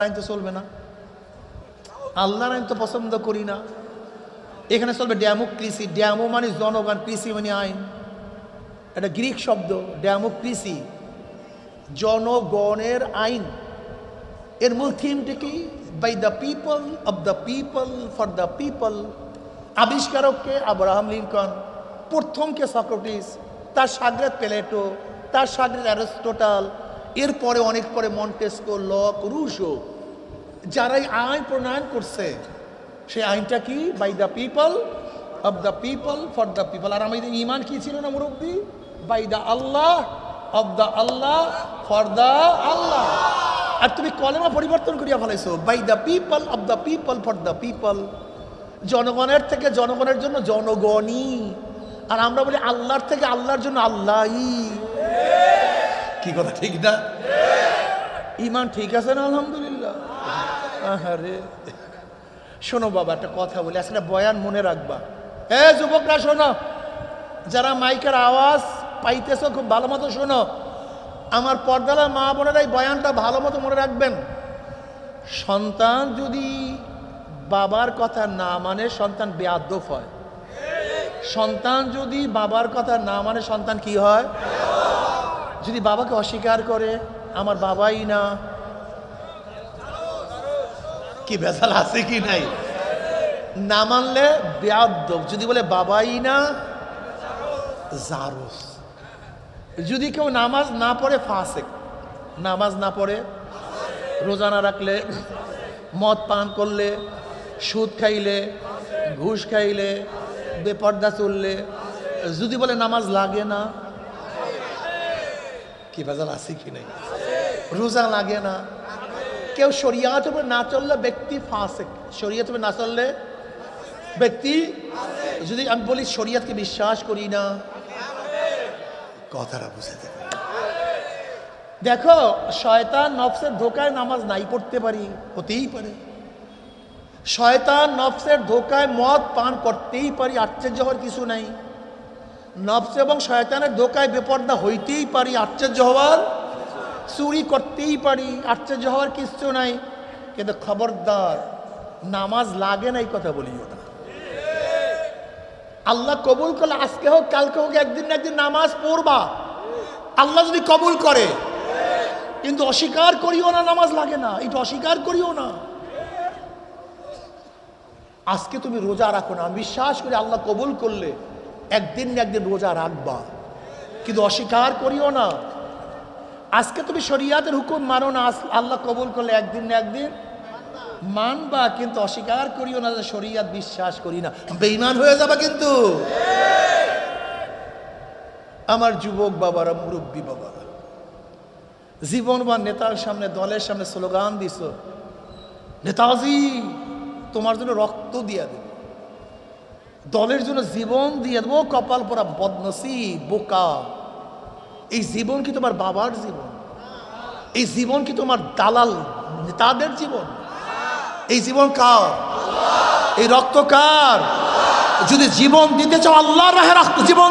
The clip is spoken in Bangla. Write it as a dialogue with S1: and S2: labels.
S1: আইন তো চলবে না, আল্লাহর আইন তো পছন্দ করি না। এখানে চলবে ডেমোক্রেসি। ড্যামো মানে জনগণ, ক্রিসি মানে আইন। এটা গ্রিক শব্দ, ডেমোক্রেসি, জনগণের আইন। এর মূল থিমটা কি? By the people, of the people, for the people. আবিষ্কারককে আব্রাহাম লিঙ্কন, প্রথমকে সক্রেটিস, তার সাগরেদ প্লেটো, তার সাগরেদ অ্যারিস্টটল, এরপরে অনেক পরে মন্টেস্কো, লক, রুশো, যারাই আইন প্রণয়ন করছে সেই আইনটা কি? By the people, of the people, for the people. আর আমাদের ইমান কি ছিল না মুরব্বী? By the Allah, of the Allah, for the Allah. আর তুমি কলেমা পরিবর্তন করিয়া ফেলাইছো, by the people, of the people, for the people. জনগণের থেকে জনগণের জন্য জনগণই, আর আমরা বলি আল্লাহর থেকে আল্লাহর জন্য আল্লাহই। কি কথা ঠিক না? ইমান ঠিক আছে না? আলহামদুলিল্লাহ। আরে শোনো বাবা, একটা কথা বলি, আজকে বয়ান মনে রাখবা। যুবকরা শোনো, যারা মাইকের আওয়াজ পাইতেছ খুব ভালো মতো শোনো। আমার পর্দালা মা বোনেরা এই বয়ানটা ভালো মতো মনে রাখবেন। সন্তান যদি বাবার কথা না মানে সন্তান বেয়াদব হয়। সন্তান যদি বাবার কথা না মানে সন্তান কি হয়? যদি বাবাকে অস্বীকার করে, আমার বাবাই না, কি ভেজাল আছে কি নাই? না মানলে বেয়াদব। যদি বলে বাবাই না, জারুস। যদি কেউ নামাজ না পড়ে, ফাসেক। নামাজ না পড়ে, রোজা না রাখলে, মদ পান করলে, সুদ খাইলে, ঘুষ খাইলে, বেপর্দা চললে, যদি বলে নামাজ লাগে না, কি ভেজাল আছে কি নাই? রোজা লাগে না, কেউ শরিয়াত উপরে না চললে ব্যক্তি ফাসেক। শরিয়াত উপরে না চললে ব্যক্তি, যদি আমি বলি শরিয়াতকে বিশ্বাস করি না, কথাটা বুঝে দেবে। দেখো, শয়তান নফসের ধোকায় নামাজ নাই পড়তে পারি, হতেই পারে। শয়তান নফসের ধোকায় মদ পান করতেই পারি, আশ্চর্য হওয়ার কিছু নাই। নফস এবং শয়তানের ধোকায় বেপর্দা হইতেই পারি, আশ্চর্য হওয়ার। চুরি করতেই পারি, আশ্চর্য হওয়ার কিছু নাই। কিন্তু খবরদার, নামাজ লাগে না এই কথা বলিও না। আল্লাহ কবুল করলে আজকে হোক কালকে হোক একদিন না একদিন নামাজ পড়বা, আল্লাহ যদি কবুল করে। কিন্তু অস্বীকার করিও না নামাজ লাগে না, এটা অস্বীকার করিও না। আজকে তুমি রোজা রাখো না, বিশ্বাস করে আল্লাহ কবুল করলে একদিন না একদিন রোজা রাখবা, কিন্তু অস্বীকার করিও না। আজকে তুমি শরিয়াতের হুকুম মানো না, আল্লাহ কবুল করলে একদিন না একদিন মানবা, কিন্তু অস্বীকার করিও না যে শরিয়াত বিশ্বাস করি না, বেঈমান হয়ে যাবা। কিন্তু আমার যুবক বাবারা, মুরব্বী বাবারা, জীবনবান নেতার সামনে, দলের সামনে স্লোগান দিছ, নেতাজি তোমার জন্য রক্ত দিয়ে দেব, দলের জন্য জীবন দিয়ে দেবো, কপাল পরা বদনসিব, বোকা। এই জীবন কি তোমার বাবার জীবন? এই জীবন কি তোমার দালাল নেতাদের জীবন? এই জীবন কার? এই রক্ত কার? যদি জীবন দিতে চাও আল্লাহর রাহে রাখতো জীবন।